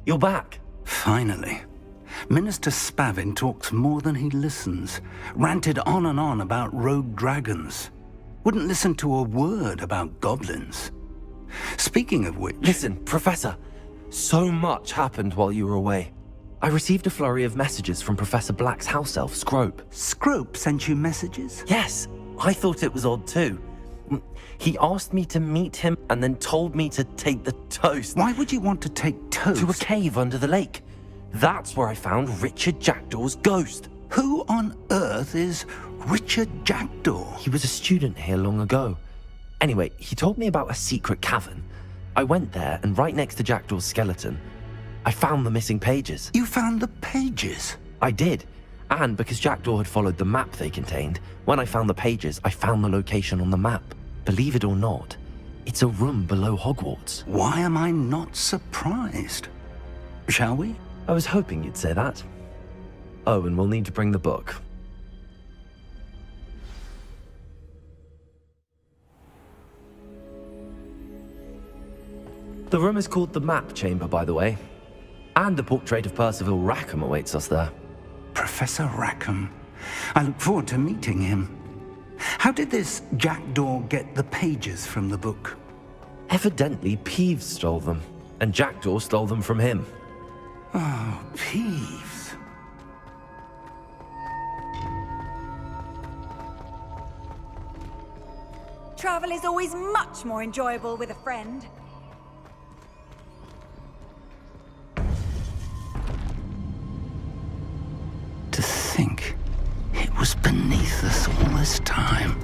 You're back. Finally. Minister Spavin talks more than he listens. Ranted on and on about rogue dragons. Wouldn't listen to a word about goblins. Speaking of which... Listen, Professor. So much happened while you were away. I received a flurry of messages from Professor Black's house elf, Scrope. Scrope sent you messages? Yes, I thought it was odd too. He asked me to meet him and then told me to take the toast. Why would you want to take toast? To a cave under the lake. That's where I found Richard Jackdaw's ghost. Who on earth is Richard Jackdaw? He was a student here long ago. Anyway, he told me about a secret cavern. I went there, and right next to Jackdaw's skeleton, I found the missing pages. You found the pages? I did. And because Jackdaw had followed the map they contained, when I found the pages, I found the location on the map. Believe it or not, it's a room below Hogwarts. Why am I not surprised? Shall we? I was hoping you'd say that. Oh, and we'll need to bring the book. The room is called the Map Chamber, by the way. And a portrait of Percival Rackham awaits us there. Professor Rackham. I look forward to meeting him. How did this Jackdaw get the pages from the book? Evidently, Peeves stole them, and Jackdaw stole them from him. Oh, Peeves. Travel is always much more enjoyable with a friend. To think it was beneath us all this time.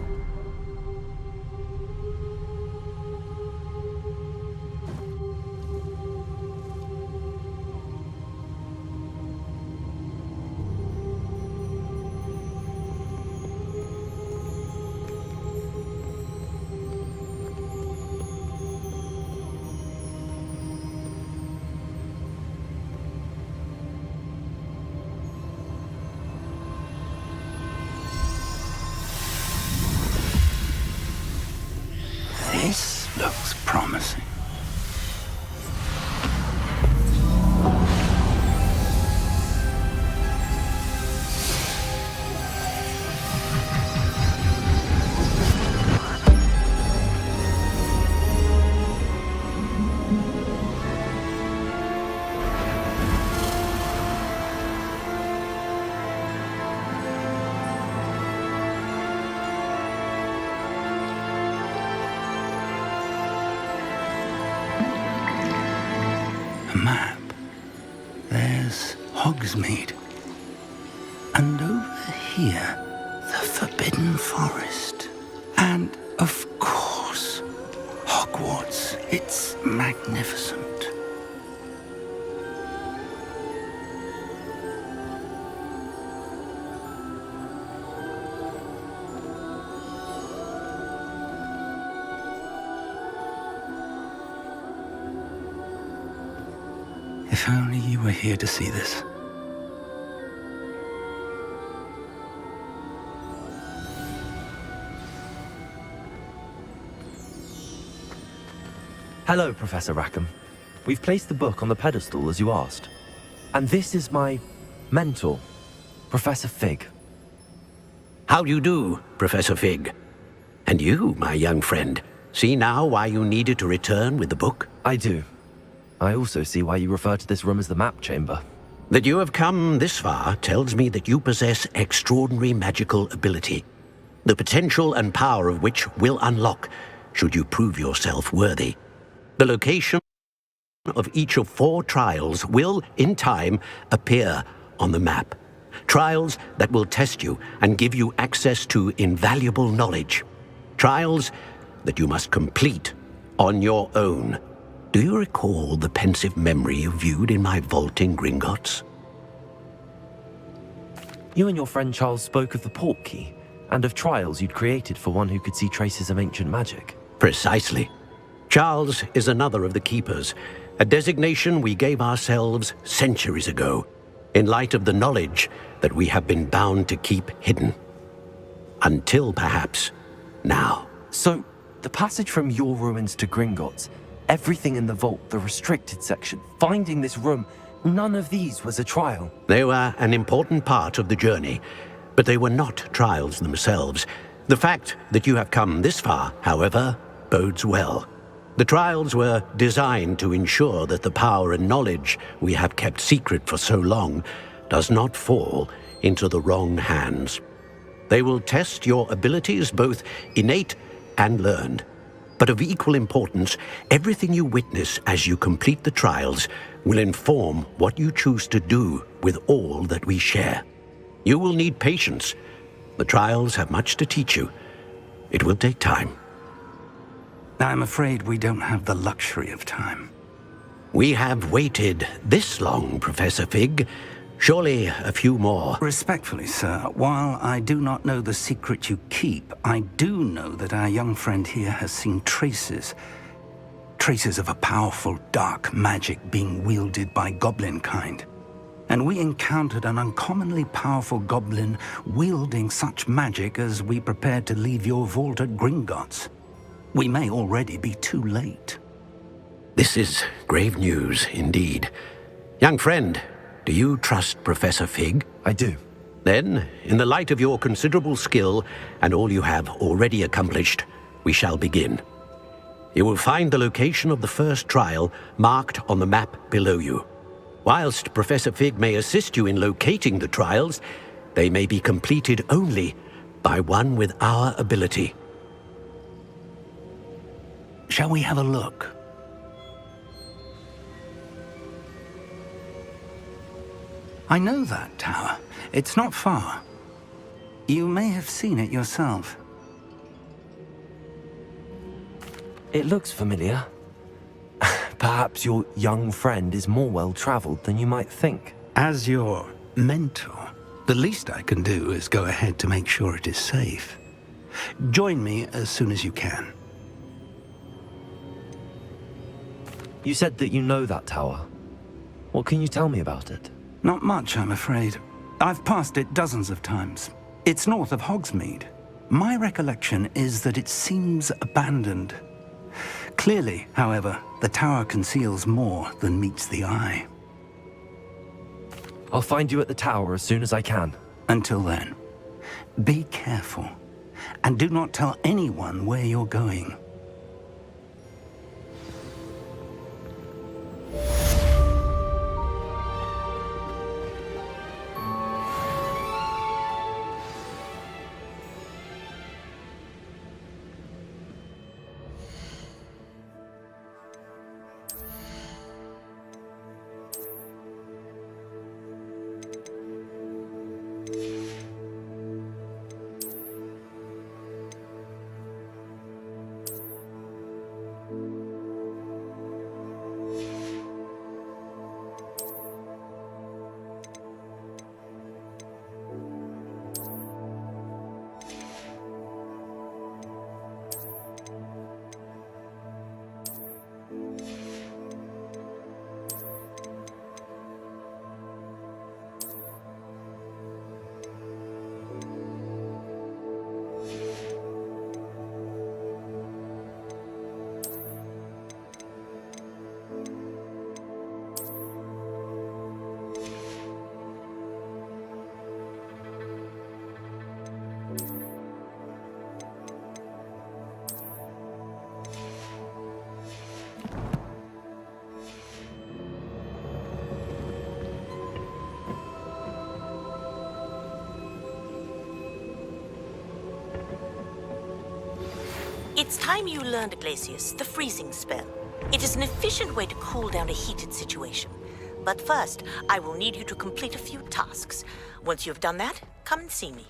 This looks promising. A map. There's Hogsmeade. And over here, the Forbidden Forest. And, of course, Hogwarts. It's magnificent. If only you were here to see this. Hello, Professor Rackham. We've placed the book on the pedestal as you asked. And this is my mentor, Professor Fig. How do you do, Professor Fig? And you, my young friend, see now why you needed to return with the book? I do. I also see why you refer to this room as the Map Chamber. That you have come this far tells me that you possess extraordinary magical ability, the potential and power of which will unlock should you prove yourself worthy. The location of each of 4 trials will, in time, appear on the map. Trials that will test you and give you access to invaluable knowledge. Trials that you must complete on your own. Do you recall the pensive memory you viewed in my vault in Gringotts? You and your friend Charles spoke of the Portkey, and of trials you'd created for one who could see traces of ancient magic. Precisely. Charles is another of the Keepers, a designation we gave ourselves centuries ago, in light of the knowledge that we have been bound to keep hidden. Until, perhaps, now. So, the passage from your ruins to Gringotts Everything in the vault, the restricted section, finding this room, none of these was a trial. They were an important part of the journey, but they were not trials themselves. The fact that you have come this far, however, bodes well. The trials were designed to ensure that the power and knowledge we have kept secret for so long does not fall into the wrong hands. They will test your abilities, both innate and learned. But of equal importance, everything you witness as you complete the trials will inform what you choose to do with all that we share. You will need patience. The trials have much to teach you. It will take time. I'm afraid we don't have the luxury of time. We have waited this long, Professor Fig. Surely a few more. Respectfully, sir, while I do not know the secret you keep, I do know that our young friend here has seen traces of a powerful dark magic being wielded by goblin kind. And we encountered an uncommonly powerful goblin wielding such magic as we prepared to leave your vault at Gringotts. We may already be too late. This is grave news indeed. Young friend, do you trust Professor Fig? I do. Then, in the light of your considerable skill and all you have already accomplished, we shall begin. You will find the location of the first trial marked on the map below you. Whilst Professor Fig may assist you in locating the trials, they may be completed only by one with our ability. Shall we have a look? I know that tower. It's not far. You may have seen it yourself. It looks familiar. Perhaps your young friend is more well-traveled than you might think. As your mentor, the least I can do is go ahead to make sure it is safe. Join me as soon as you can. You said that you know that tower. What can you tell me about it? Not much, I'm afraid. I've passed it dozens of times. It's north of Hogsmeade. My recollection is that it seems abandoned. Clearly, however, the tower conceals more than meets the eye. I'll find you at the tower as soon as I can. Until then, be careful, and do not tell anyone where you're going. It's time you learned, Glacius, the freezing spell. It is an efficient way to cool down a heated situation. But first, I will need you to complete a few tasks. Once you have done that, come and see me.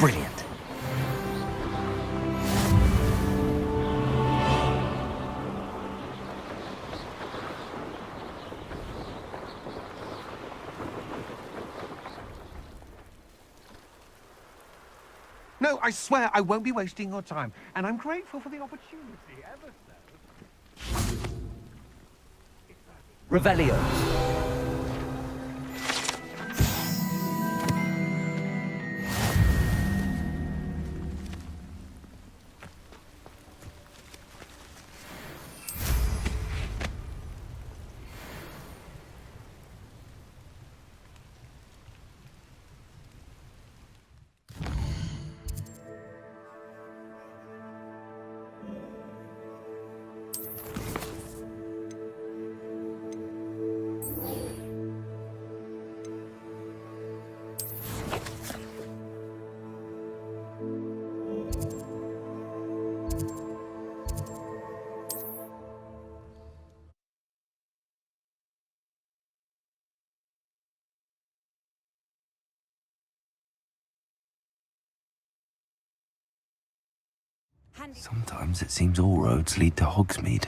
Brilliant. No, I swear I won't be wasting your time, and I'm grateful for the opportunity, ever so. Revelio. Sometimes it seems all roads lead to Hogsmeade.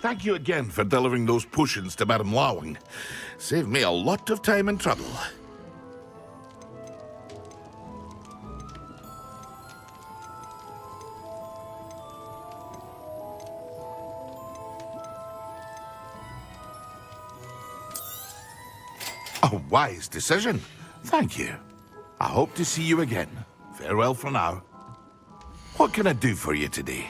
Thank you again for delivering those potions to Madame Lawing. Saved me a lot of time and trouble. A wise decision. Thank you. I hope to see you again. Farewell for now. What can I do for you today?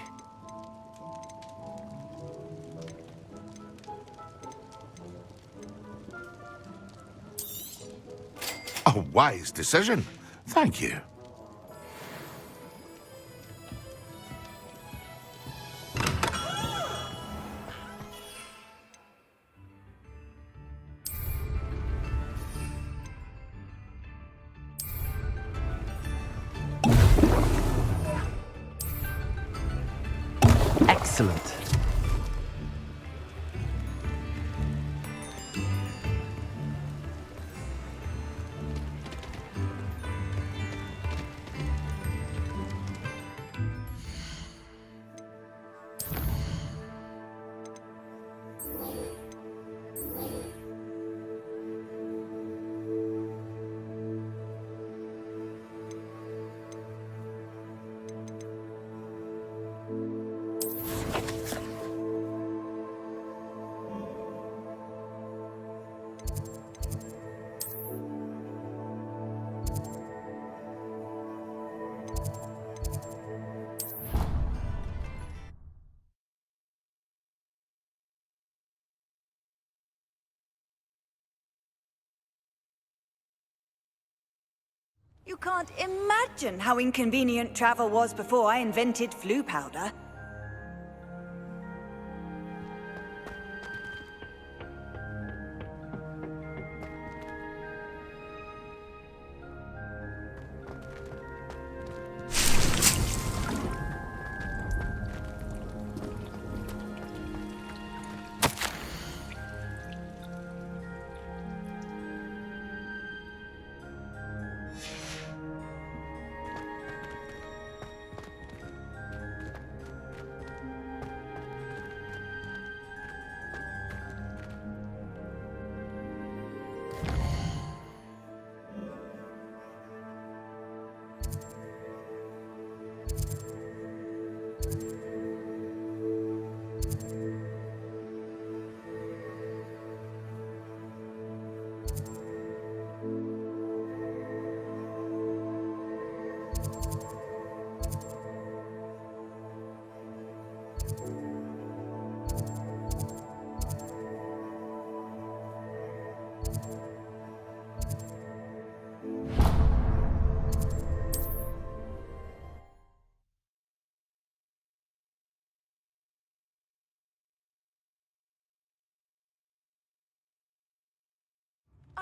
A wise decision. Thank you. Excellent. You can't imagine how inconvenient travel was before I invented flu powder.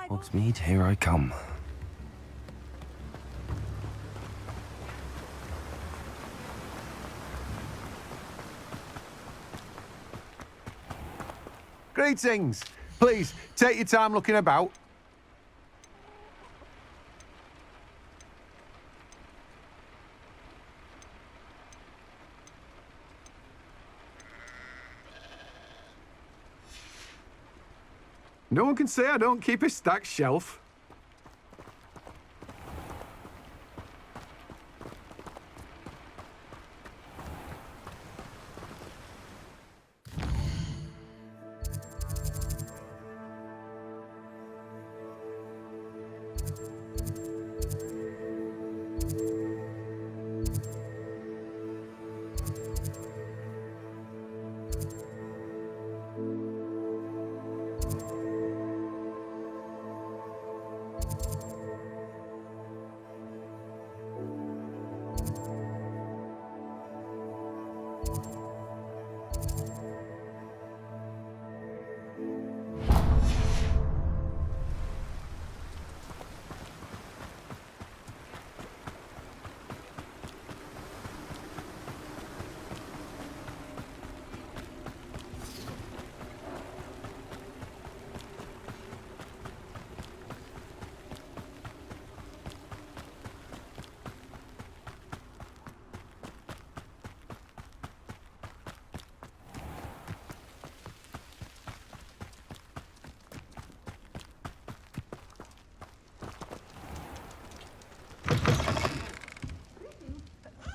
Hogsmeade, here I come. Greetings. Please, take your time looking about. No one can say I don't keep a stacked shelf.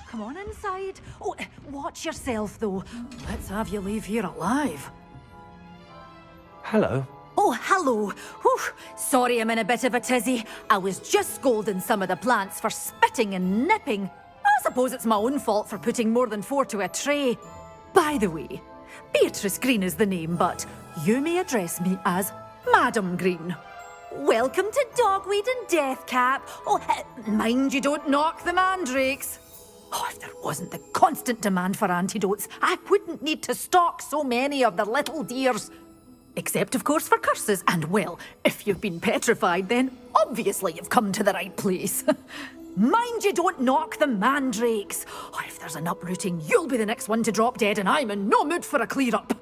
Come on inside. Oh, watch yourself, though. Let's have you leave here alive. Hello. Oh, hello. Whew. Sorry I'm in a bit of a tizzy. I was just scolding some of the plants for spitting and nipping. I suppose it's my own fault for putting more than 4 to a tray. By the way, Beatrice Green is the name, but you may address me as Madam Green. Welcome to Dogweed and Deathcap. Oh, mind you don't knock the mandrakes. Oh, if there wasn't the constant demand for antidotes, I wouldn't need to stock so many of the little dears. Except, of course, for curses. And, well, if you've been petrified, then obviously you've come to the right place. Mind you don't knock the mandrakes. Oh, if there's an uprooting, you'll be the next one to drop dead, and I'm in no mood for a clear-up.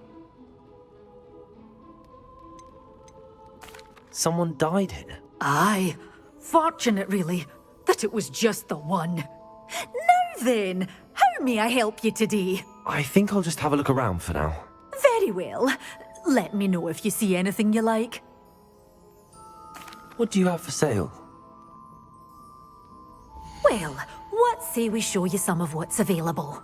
Someone died here. Aye. Fortunate, really, that it was just the one. Now then, how may I help you today? I think I'll just have a look around for now. Very well. Let me know if you see anything you like. What do you have for sale? Well, what say we show you some of what's available?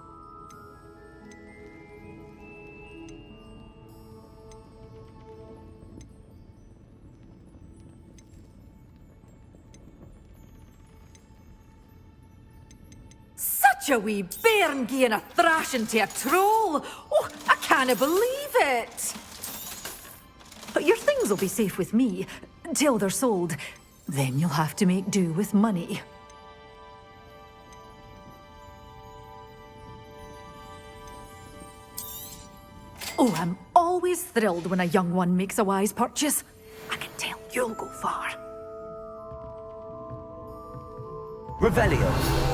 Such a wee bairn gieing a thrashing to a troll! Oh, I can't believe it! But your things will be safe with me, till they're sold. Then you'll have to make do with money. Oh, I'm always thrilled when a young one makes a wise purchase. I can tell you'll go far. Revelio.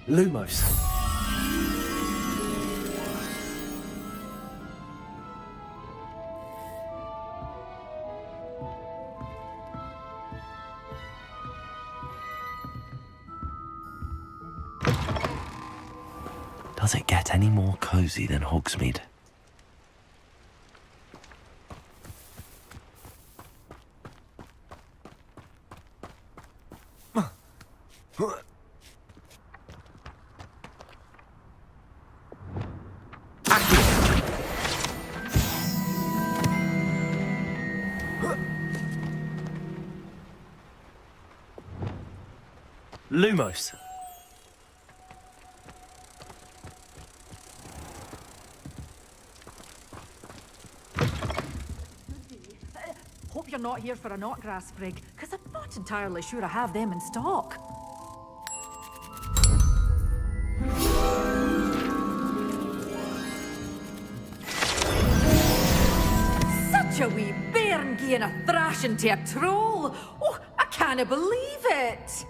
Lumos. Does it get any more cozy than Hogsmeade? Lumos. Hope you're not here for a knotgrass sprig, because I'm not entirely sure I have them in stock. Such a wee bairn gieing a thrashing to a troll! Oh, I can't believe it!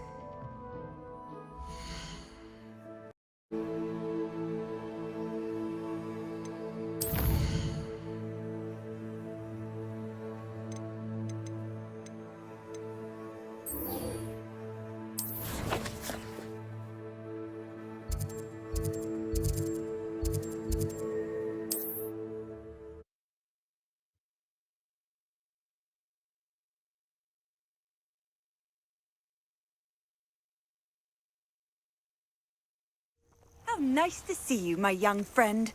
How nice to see you, my young friend.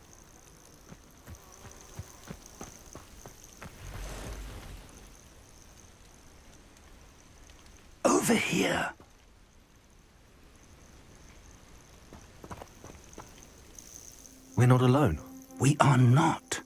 Over here. We're not alone. We are not.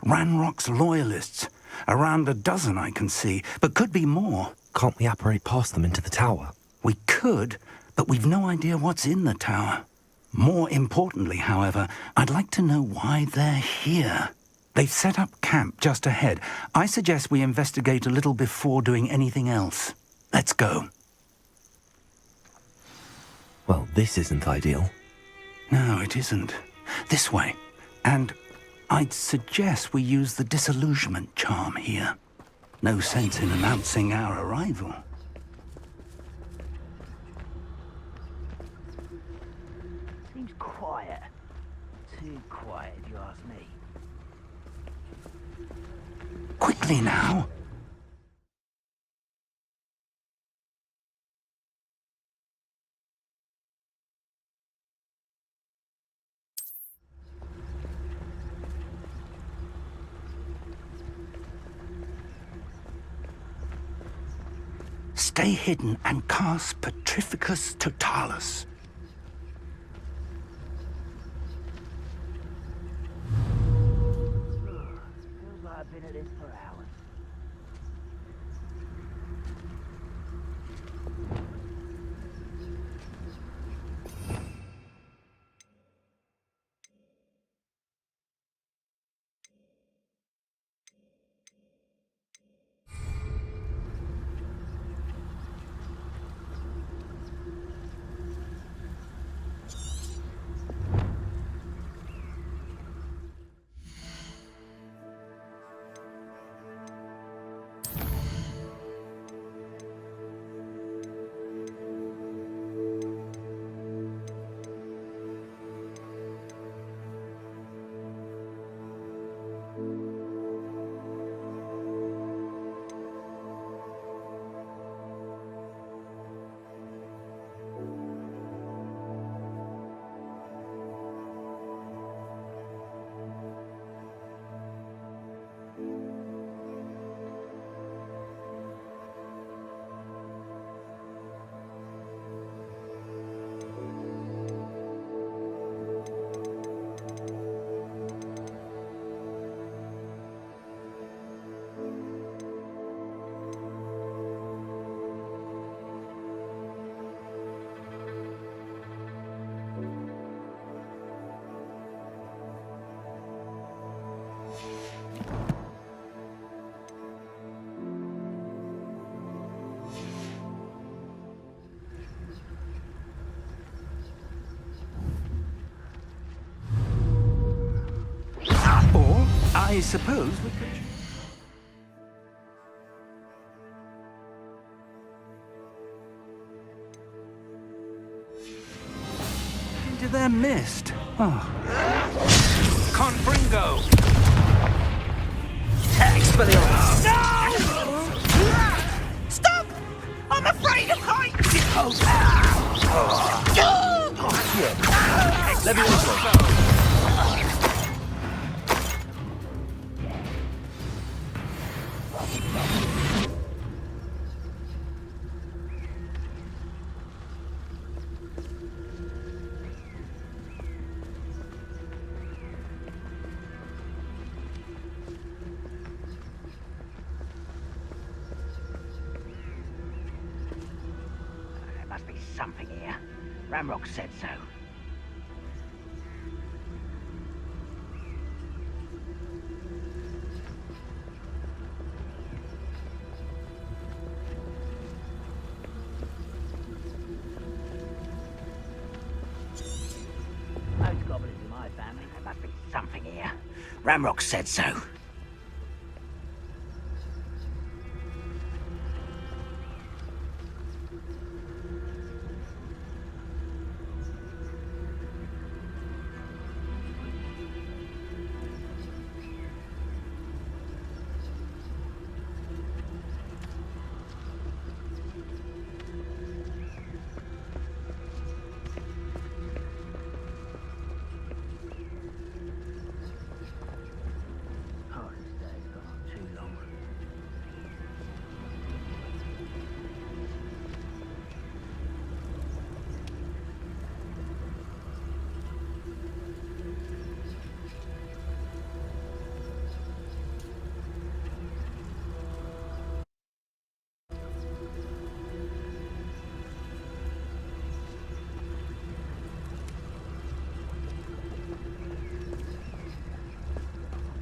Ranrock's loyalists. Around a dozen I can see, but could be more. Can't we apparate past them into the tower? We could, but we've no idea what's in the tower. More importantly, however, I'd like to know why they're here. They've set up camp just ahead. I suggest we investigate a little before doing anything else. Let's go. Well, this isn't ideal. No, it isn't. This way. And I'd suggest we use the disillusionment charm here. No sense in announcing our arrival. Seems quiet. Too quiet, if you ask me. Quickly now. Stay hidden and cast Petrificus Totalis. Feels like I've been at this for hours. Or, I suppose we could... Into their mist. Oh. Confringo! Expelliarmus! No! Stop! I'm afraid of heights! Levioso! must be something here. Ramrock said so. Most goblins in my family, there must be something here. Ramrock said so. Oh, this day's gone on too long.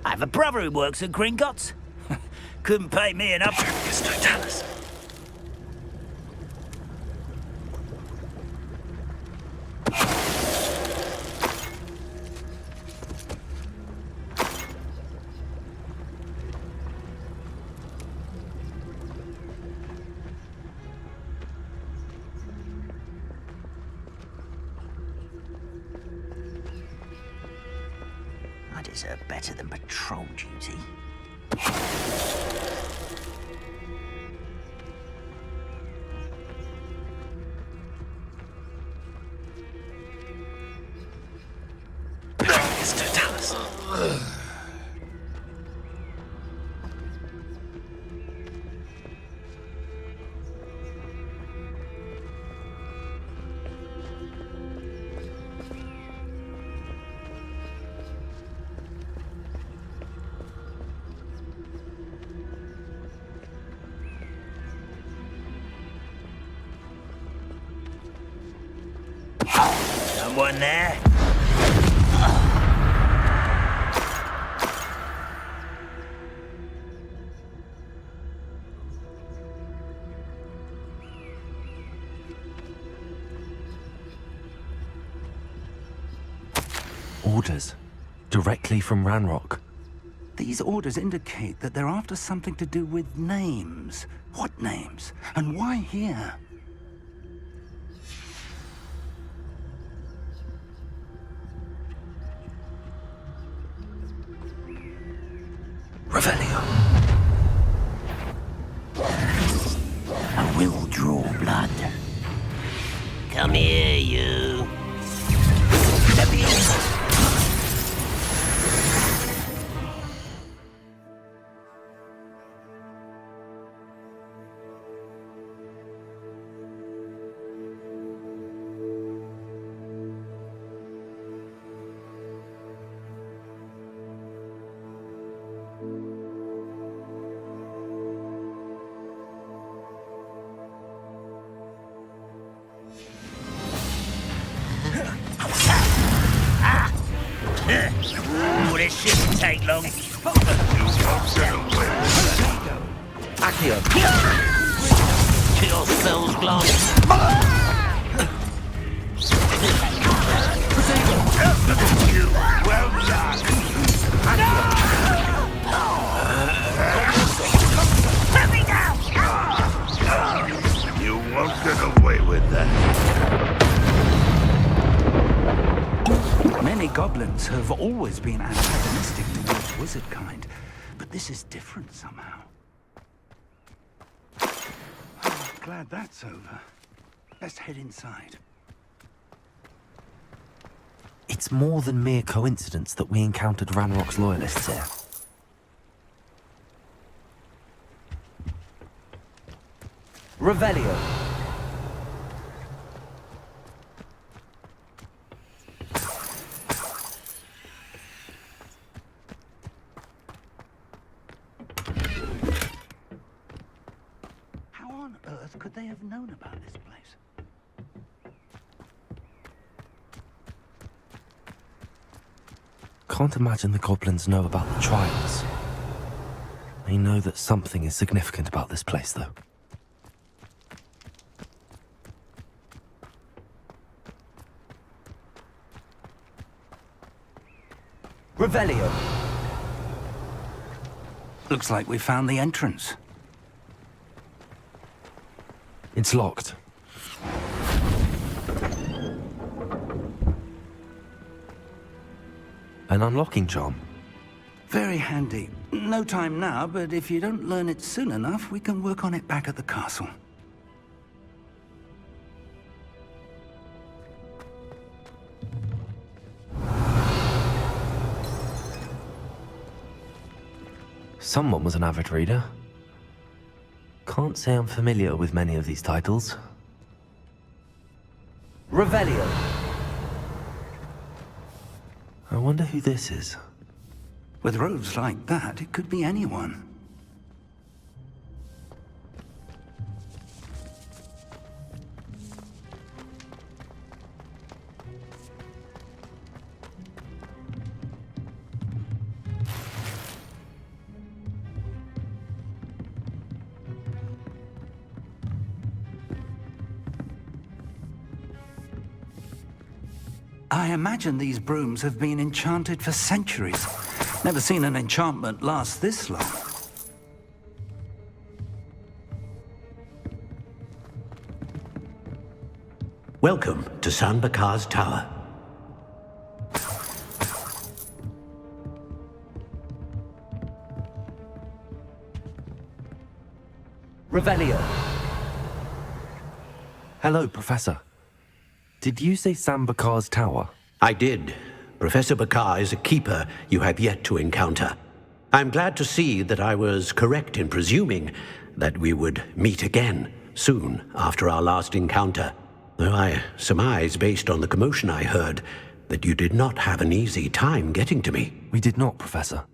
I have a brother who works at Gringotts. Couldn't pay me enough. I deserve better than patrol duty. Someone there? Orders. Directly from Ranrock. These orders indicate that they're after something to do with names. What names? And why here? Revelio. I will draw blood. Come here, you. Oh, this shouldn't take long. Accio. Kill spells glance. Well done. Let me down! You won't get away with that. Many goblins have always been antagonistic towards wizard kind, but this is different somehow. Oh, glad that's over. Let's head inside. It's more than mere coincidence that we encountered Ranrock's loyalists here. Revelio. How on earth could they have known about this place? Can't imagine the goblins know about the trials. They know that something is significant about this place, though. Revelio. Looks like we found the entrance. It's locked. An unlocking charm. Very handy. No time now, but if you don't learn it soon enough, we can work on it back at the castle. Someone was an avid reader. Can't say I'm familiar with many of these titles. Revelio. I wonder who this is. With robes like that, it could be anyone. I imagine these brooms have been enchanted for centuries. Never seen an enchantment last this long. Welcome to San Bakar's Tower. Revelio. Hello, Professor. Did you say Sam Bakar's tower? I did. Professor Bakar is a keeper you have yet to encounter. I'm glad to see that I was correct in presuming that we would meet again soon after our last encounter. Though I surmise, based on the commotion I heard, that you did not have an easy time getting to me. We did not, Professor.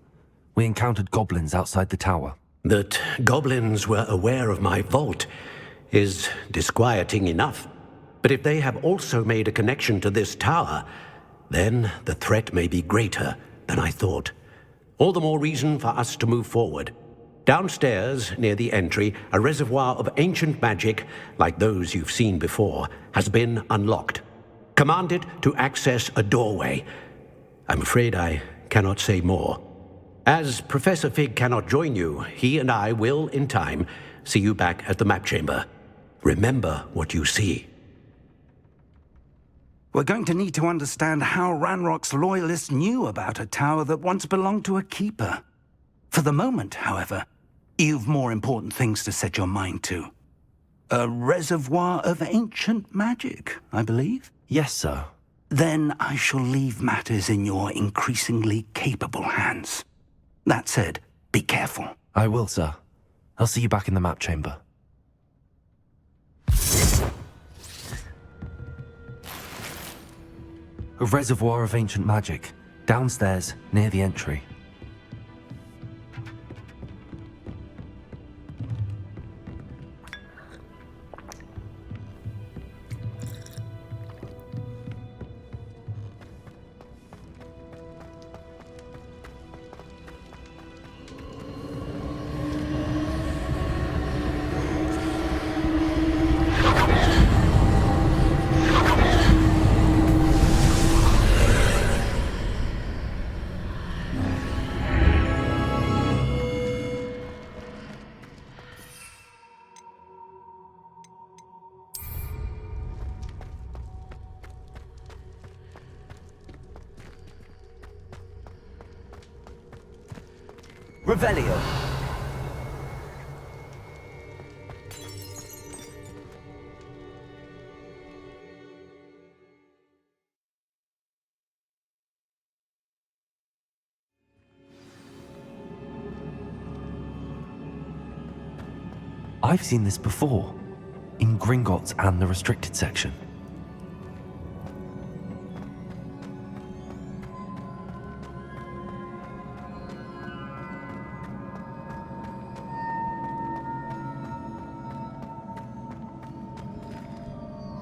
We encountered goblins outside the tower. That goblins were aware of my vault is disquieting enough. But if they have also made a connection to this tower, then the threat may be greater than I thought. All the more reason for us to move forward. Downstairs, near the entry, a reservoir of ancient magic, like those you've seen before, has been unlocked. Commanded to access a doorway. I'm afraid I cannot say more. As Professor Fig cannot join you, he and I will, in time, see you back at the map chamber. Remember what you see. We're going to need to understand how Ranrock's loyalists knew about a tower that once belonged to a keeper. For the moment, however, you've more important things to set your mind to. A reservoir of ancient magic, I believe? Yes, sir. Then I shall leave matters in your increasingly capable hands. That said, be careful. I will, sir. I'll see you back in the map chamber. A reservoir of ancient magic, downstairs, near the entry. Revelio. I've seen this before, in Gringotts and the restricted section.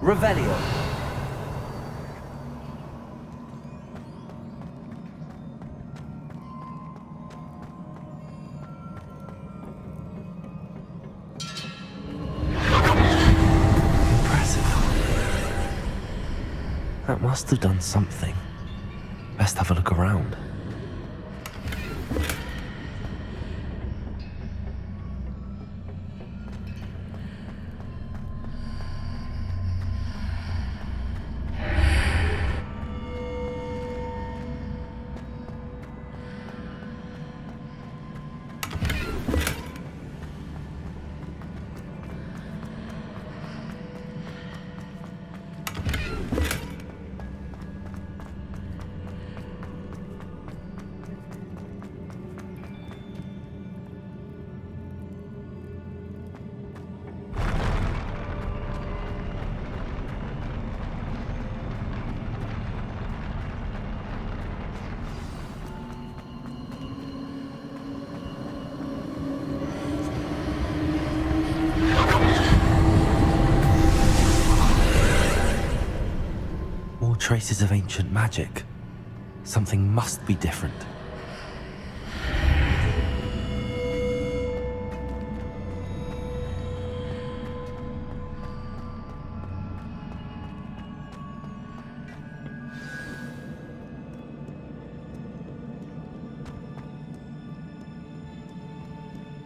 Revelio. That must have done something. Best have a look around. Traces of ancient magic. Something must be different.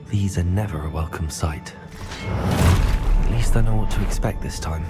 These are never a welcome sight. At least I know what to expect this time.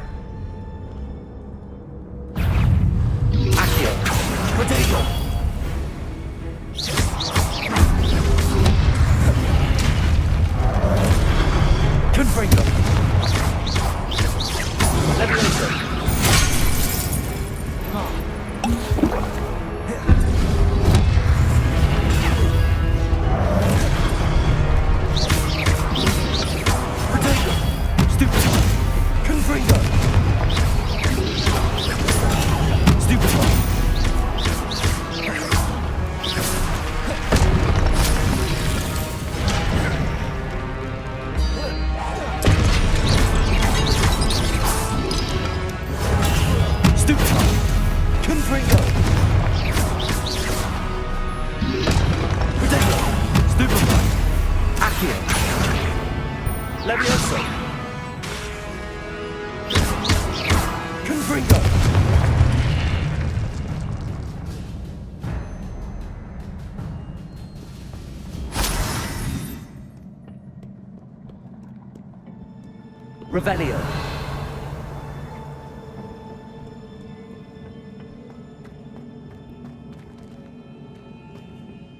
Revelio.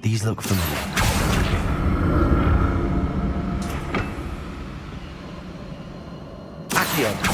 These look familiar. Accio.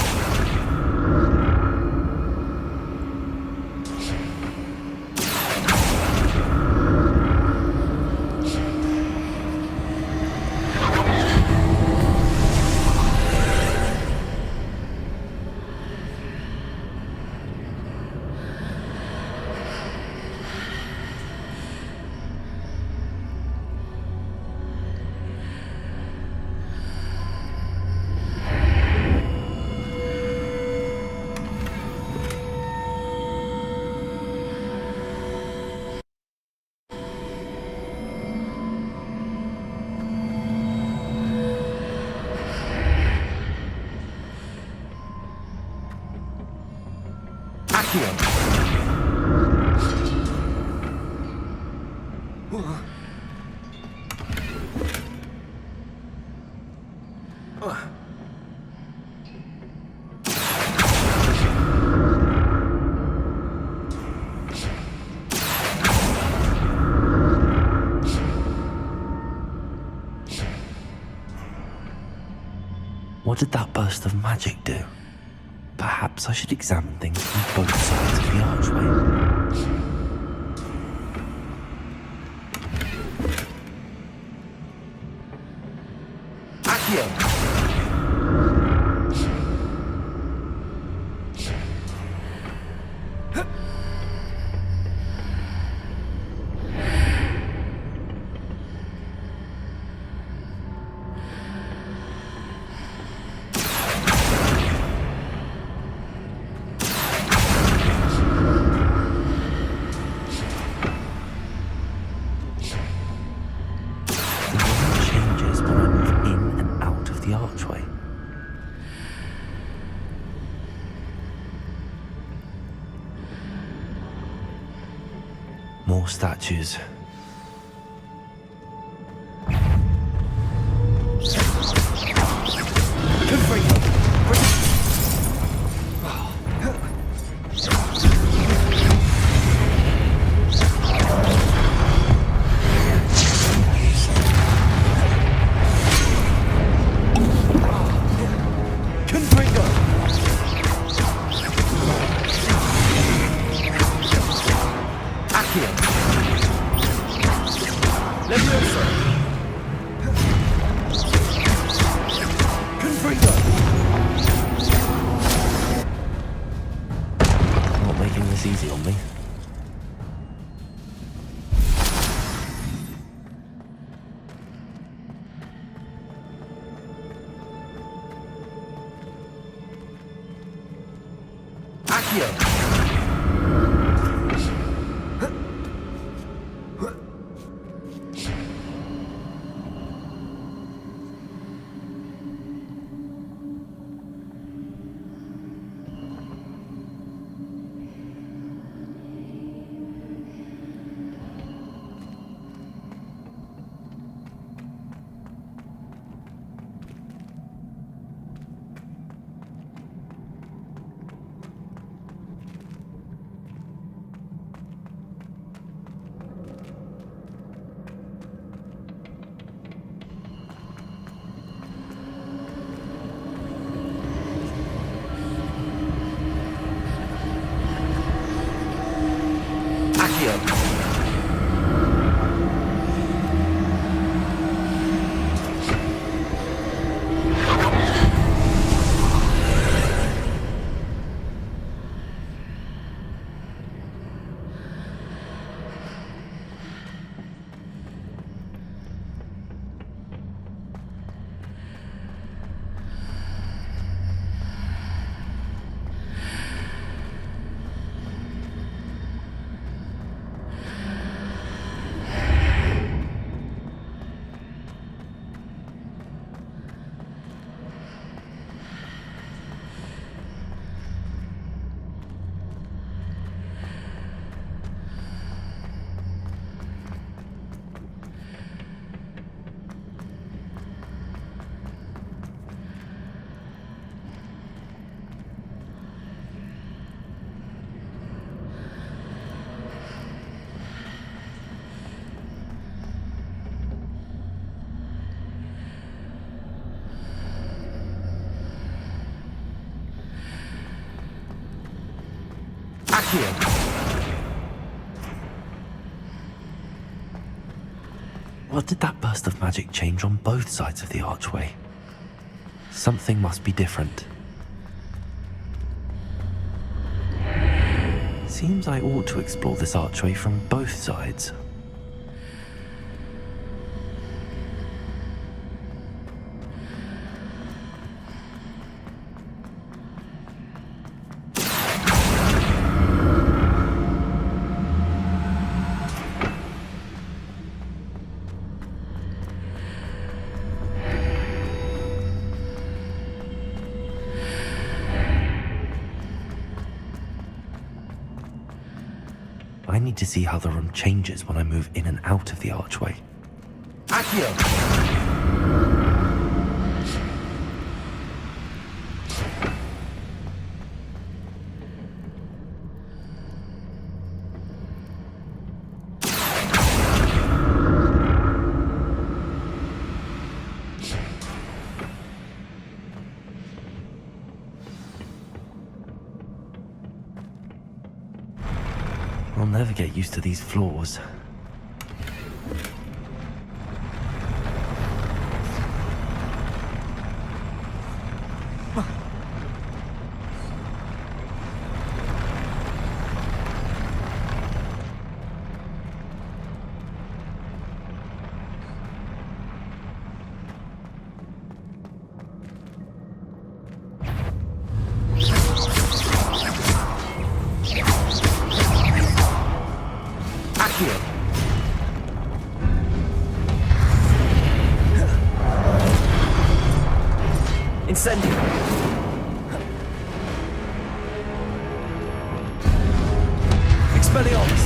What did that burst of magic do? Perhaps I should examine things from both sides of the archway. Accio. more statues. Not making this easy on me. What did that burst of magic change on both sides of the archway? Something must be different. Seems I ought to explore this archway from both sides. I need to see how the room changes when I move in and out of the archway. I'll never get used to these floors. Incendio! Expelliarmus!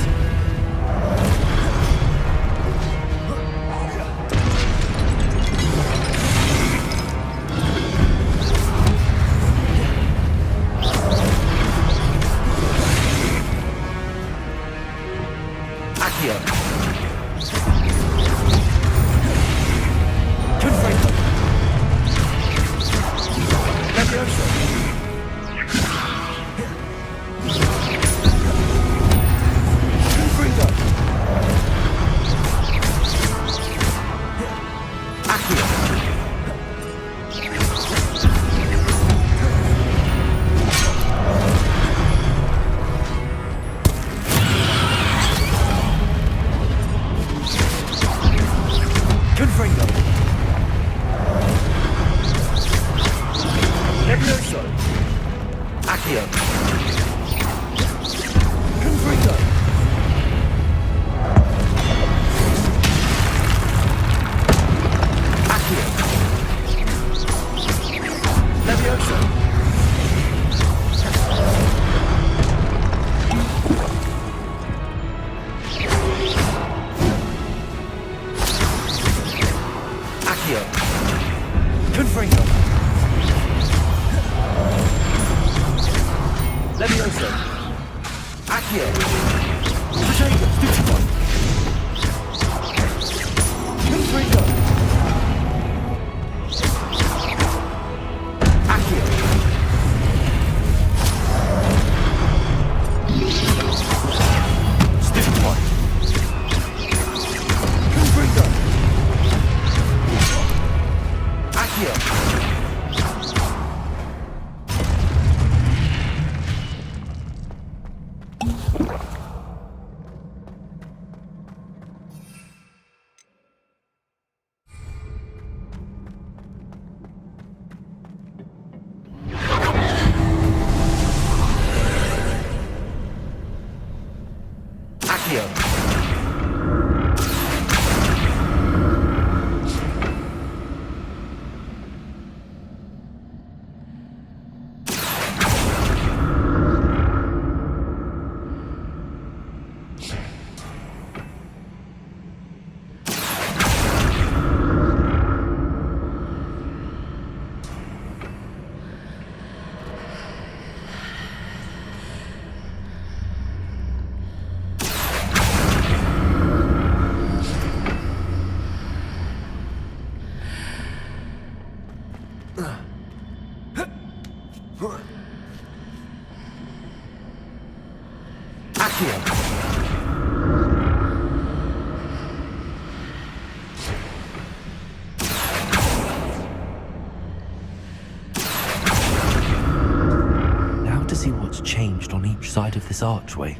Now to see what's changed on each side of this archway.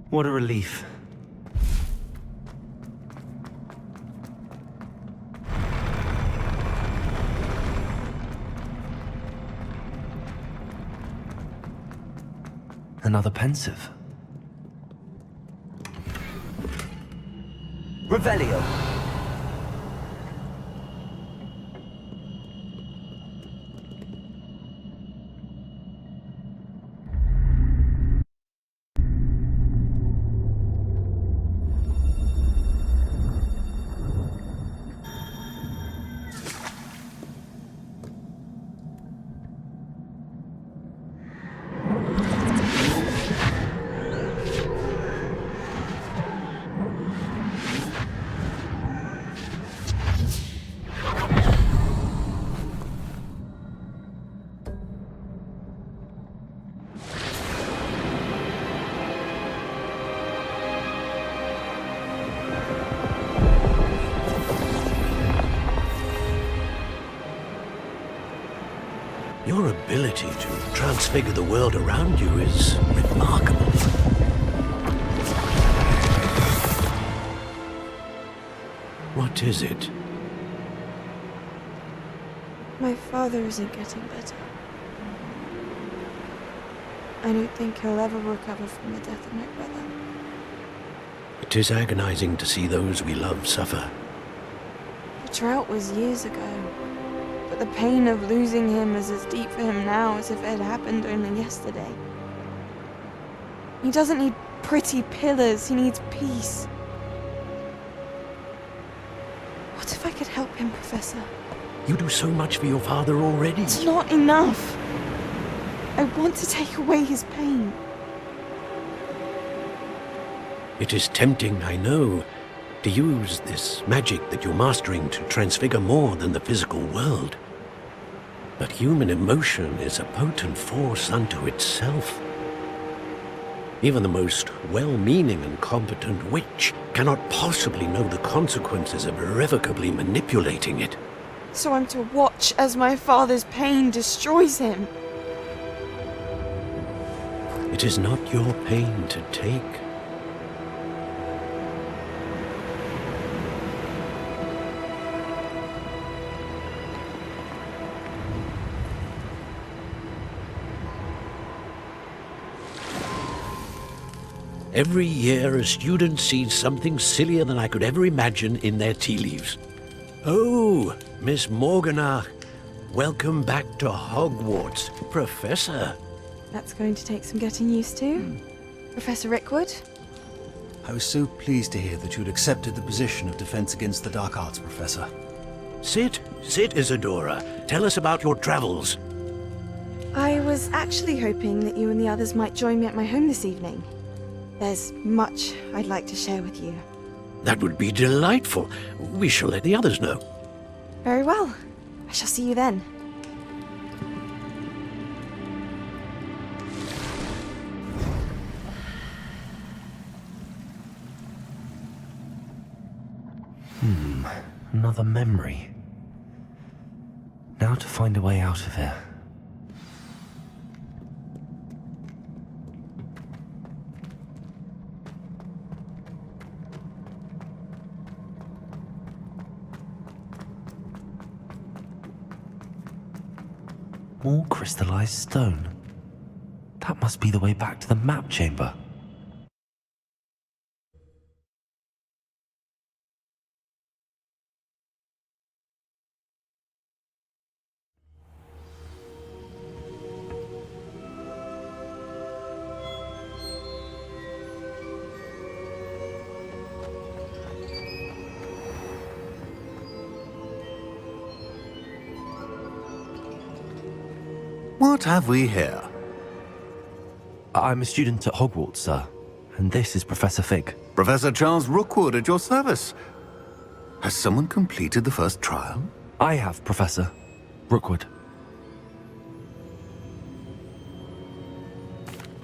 What a relief. Another pensive. Revelio. Your ability to transfigure the world around you is remarkable. What is it? My father isn't getting better. I don't think he'll ever recover from the death of my brother. It is agonizing to see those we love suffer. The drought was years ago, but the pain of losing him is as deep for him now as if it had happened only yesterday. He doesn't need pretty pillars, he needs peace. What if I could help him, Professor? You do so much for your father already. It's not enough. I want to take away his pain. It is tempting, I know, to use this magic that you're mastering to transfigure more than the physical world. But human emotion is a potent force unto itself. Even the most well-meaning and competent witch cannot possibly know the consequences of irrevocably manipulating it. So I'm to watch as my father's pain destroys him. It is not your pain to take. Every year, a student sees something sillier than I could ever imagine in their tea leaves. Oh, Miss Morganach, welcome back to Hogwarts, Professor. That's going to take some getting used to. Professor Rickwood? I was so pleased to hear that you'd accepted the position of Defense Against the Dark Arts, Professor. Sit, Isadora. Tell us about your travels. I was actually hoping that you and the others might join me at my home this evening. There's much I'd like to share with you. That would be delightful. We shall let the others know. Very well. I shall see you then. Another memory. Now to find a way out of here. More crystallized stone. That must be the way back to the map chamber. What have we here? I'm a student at Hogwarts, sir. And this is Professor Fig. Professor Charles Rookwood at your service. Has someone completed the first trial? I have, Professor Rookwood.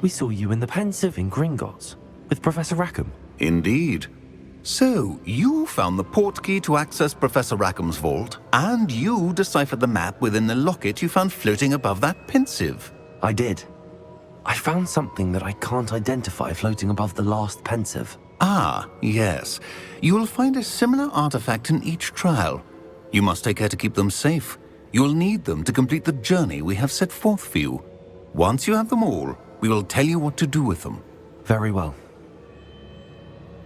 We saw you in the Pensive in Gringotts with Professor Rackham. Indeed. So, you found the portkey to access Professor Rackham's vault, and you deciphered the map within the locket you found floating above that Pensive. I did. I found something that I can't identify floating above the last Pensive. Ah, yes. You will find a similar artifact in each trial. You must take care to keep them safe. You will need them to complete the journey we have set forth for you. Once you have them all, we will tell you what to do with them. Very well.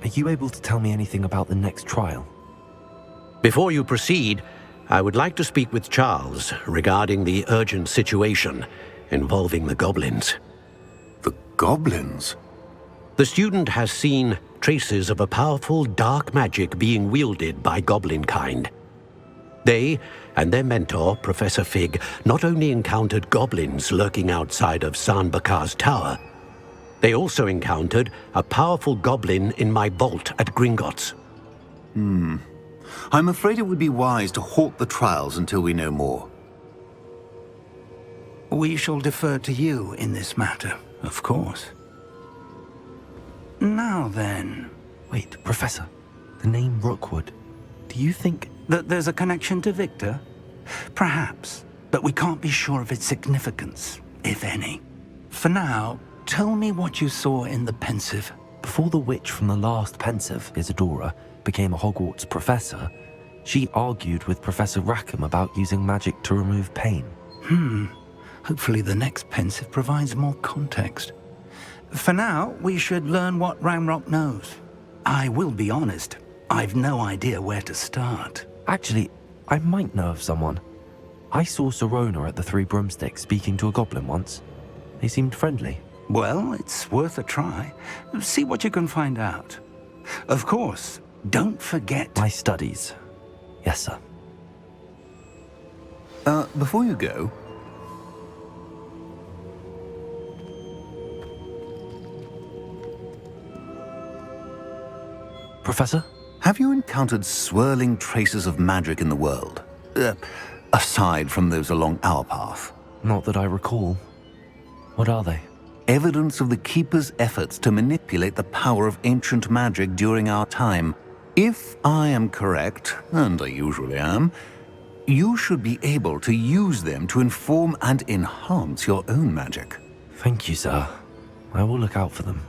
Are you able to tell me anything about the next trial? Before you proceed, I would like to speak with Charles regarding the urgent situation involving the goblins. The goblins? The student has seen traces of a powerful dark magic being wielded by goblin kind. They and their mentor, Professor Fig, not only encountered goblins lurking outside of San Bakar's tower, they also encountered a powerful goblin in my vault at Gringotts. I'm afraid it would be wise to halt the trials until we know more. We shall defer to you in this matter, of course. Now then... Wait, Professor. The name Rookwood. Do you think... that there's a connection to Victor? Perhaps, but we can't be sure of its significance, if any. For now, tell me what you saw in the Pensive. Before the witch from the last Pensive, Isadora, became a Hogwarts professor, she argued with Professor Rackham about using magic to remove pain. Hopefully the next Pensive provides more context. For now, we should learn what Ramrock knows. I will be honest, I've no idea where to start. Actually, I might know of someone. I saw Serona at the Three Broomsticks speaking to a goblin once. They seemed friendly. Well, it's worth a try. See what you can find out. Of course, don't forget... My studies. Yes, sir. Before you go... Professor? Have you encountered swirling traces of magic in the world? Aside from those along our path? Not that I recall. What are they? Evidence of the Keeper's efforts to manipulate the power of ancient magic during our time. If I am correct, and I usually am, you should be able to use them to inform and enhance your own magic. Thank you, sir. I will look out for them.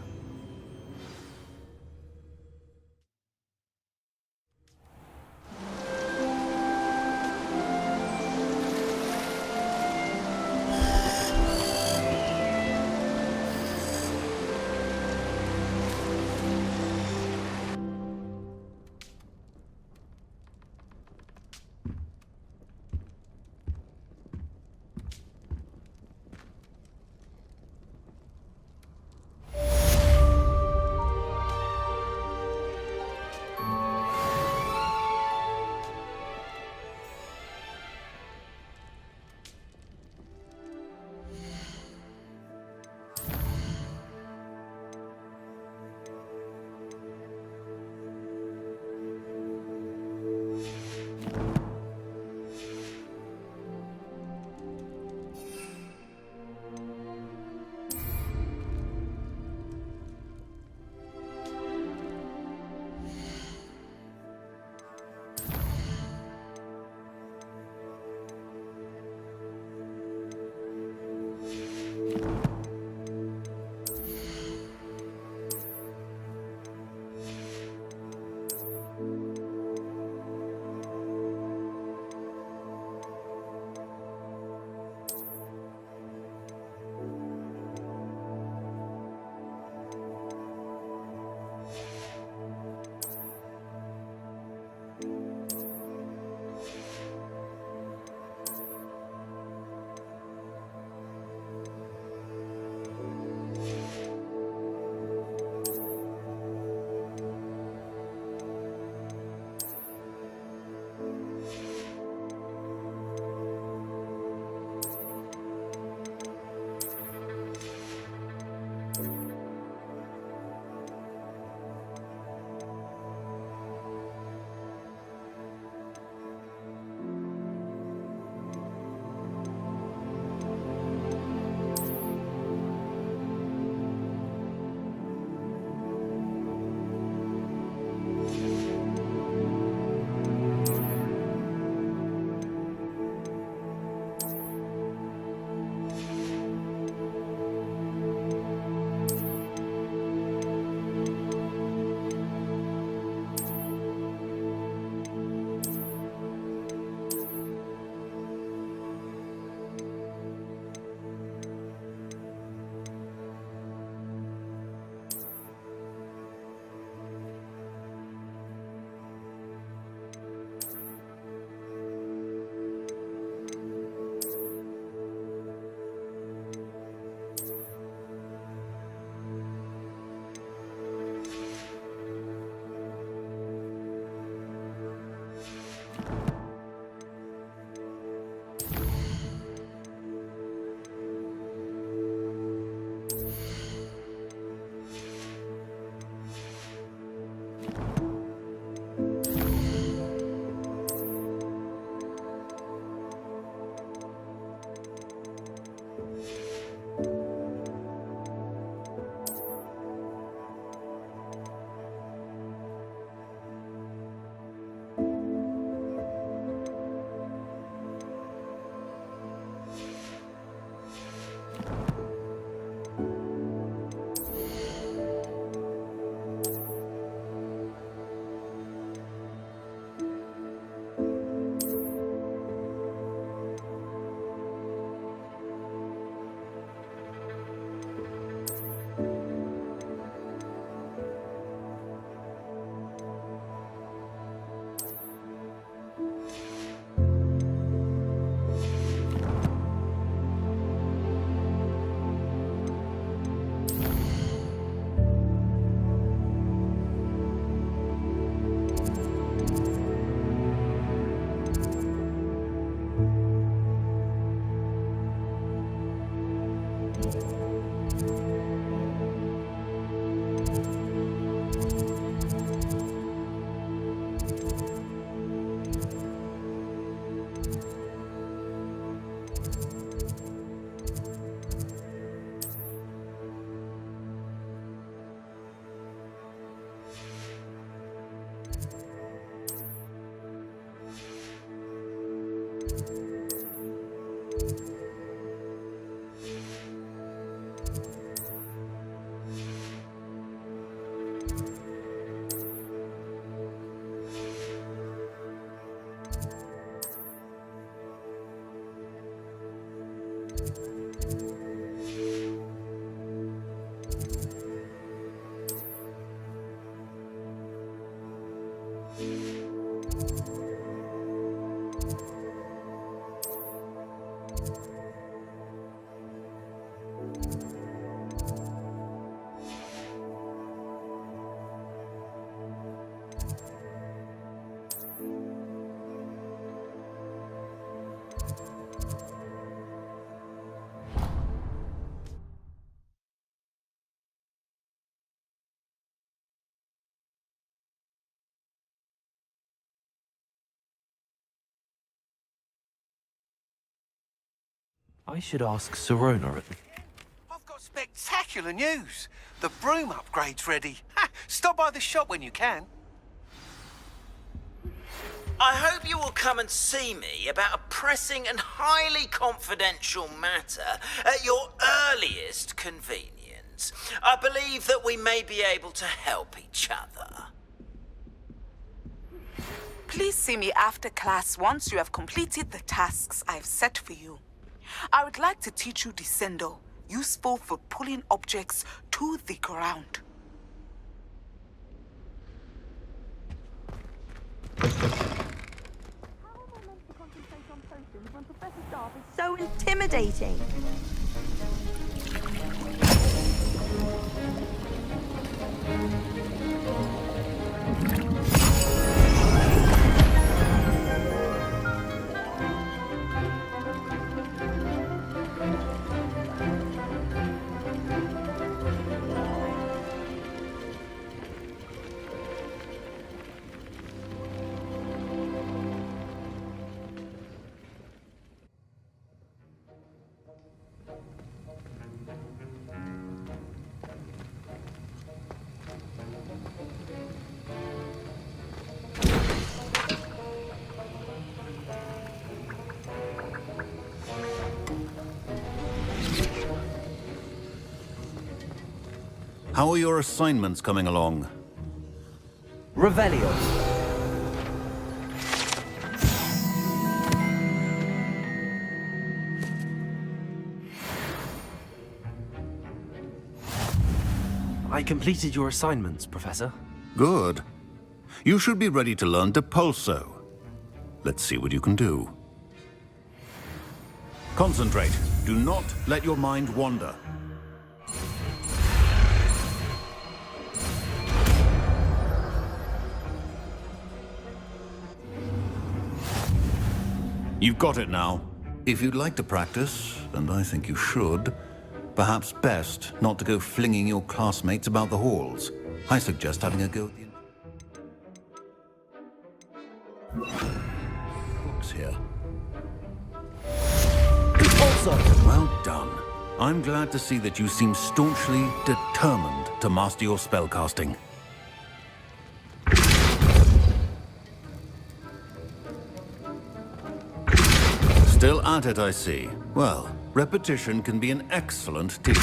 I should ask Serona. I've got spectacular news. The broom upgrade's ready. Ha! Stop by the shop when you can. I hope you will come and see me about a pressing and highly confidential matter at your earliest convenience. I believe that we may be able to help each other. Please see me after class once you have completed the tasks I've set for you. I would like to teach you Descendo, useful for pulling objects to the ground. So intimidating. How are your assignments coming along? Revelio. I completed your assignments, Professor. Good. You should be ready to learn Depulso. Let's see what you can do. Concentrate. Do not let your mind wander. You've got it now. If you'd like to practice, and I think you should, perhaps best not to go flinging your classmates about the halls. I suggest having a go at the books here. Well done. I'm glad to see that you seem staunchly determined to master your spellcasting. Still at it, I see. Well, repetition can be an excellent teacher.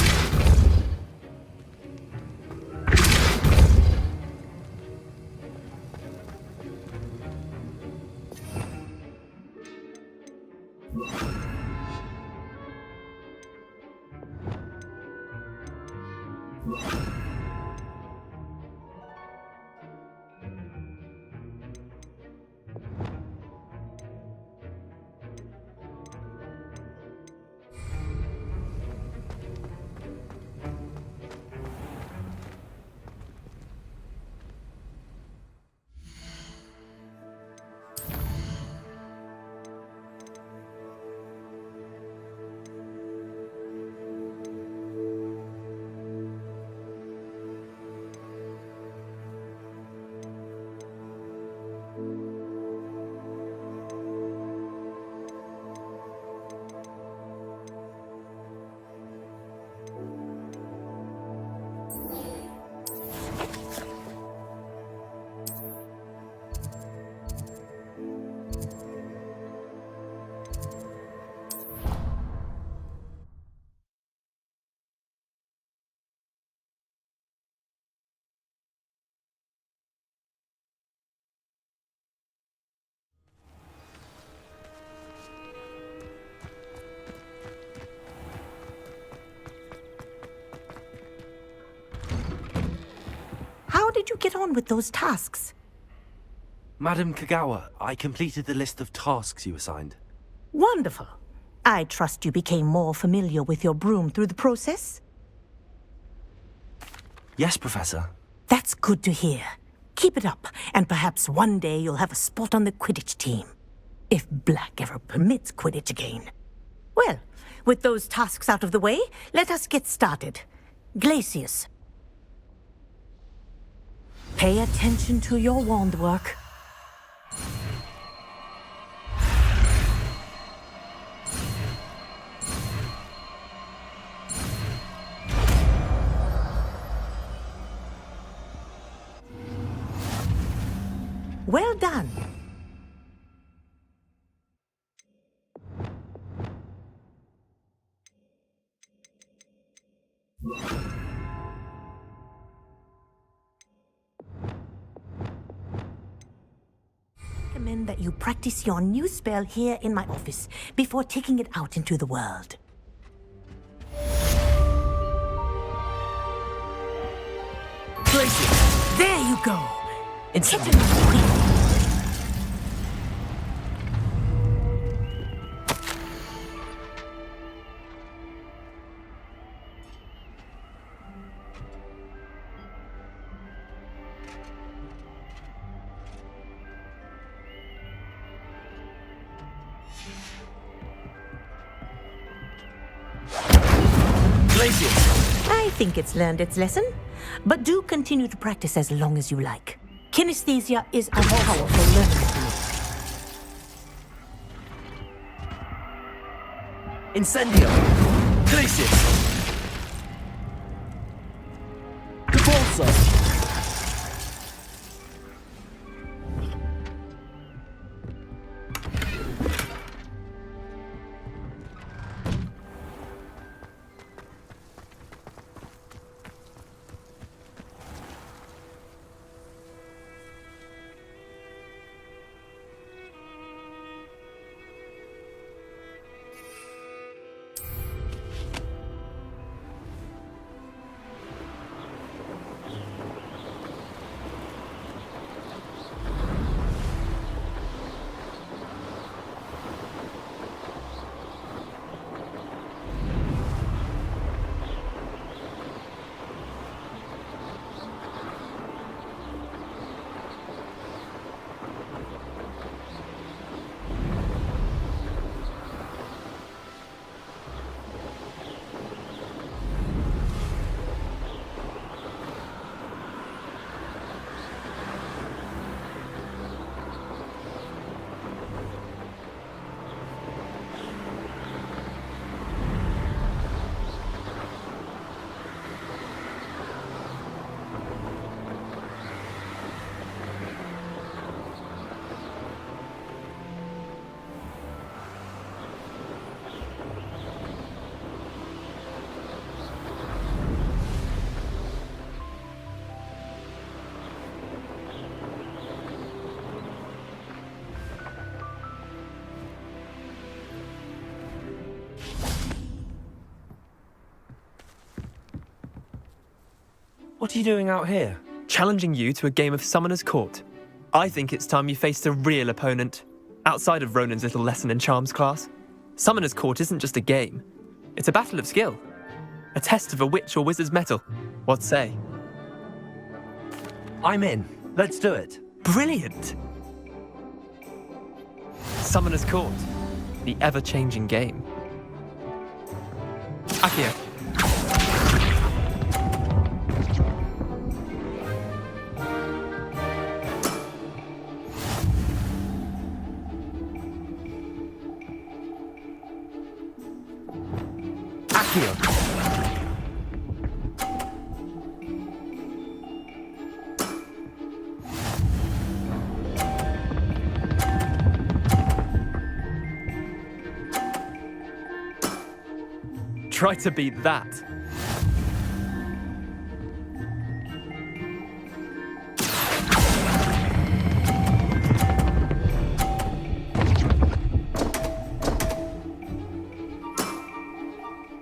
How did you get on with those tasks? Madam Kagawa, I completed the list of tasks you assigned. Wonderful. I trust you became more familiar with your broom through the process? Yes, Professor. That's good to hear. Keep it up, and perhaps one day you'll have a spot on the Quidditch team. If Black ever permits Quidditch again. Well, with those tasks out of the way, let us get started. Glacius. Pay attention to your wand work. Well done. I recommend that you practice your new spell here in my office before taking it out into the world. Glacius! There you go! Incendio! I think it's learned its lesson, but do continue to practice as long as you like. Kinesthesia is a powerful learning tool. Incendio! Glacius! Repulsor! What are you doing out here? Challenging you to a game of Summoner's Court. I think it's time you faced a real opponent, outside of Ronan's little lesson in charms class. Summoner's Court isn't just a game. It's a battle of skill. A test of a witch or wizard's mettle. What say? I'm in. Let's do it. Brilliant! Summoner's Court. The ever-changing game. Accio. Try to beat that.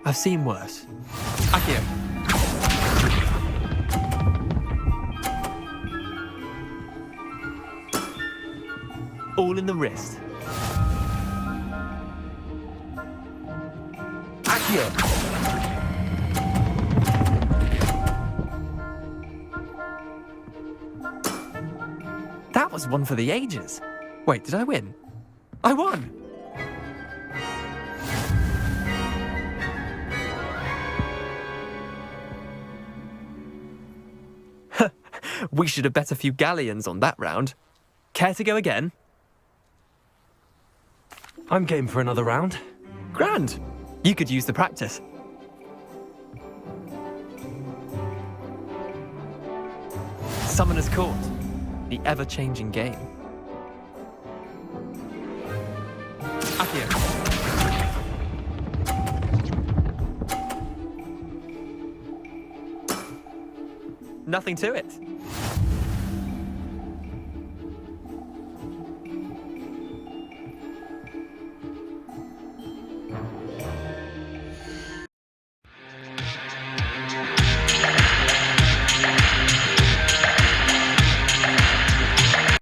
I've seen worse. Accio. All in the wrist. Accio. That was one for the ages. Wait, did I win? I won! We should have bet a few galleons on that round. Care to go again? I'm game for another round. Grand. You could use the practice. Summoner's Court. The ever-changing game. Accio. Nothing to it.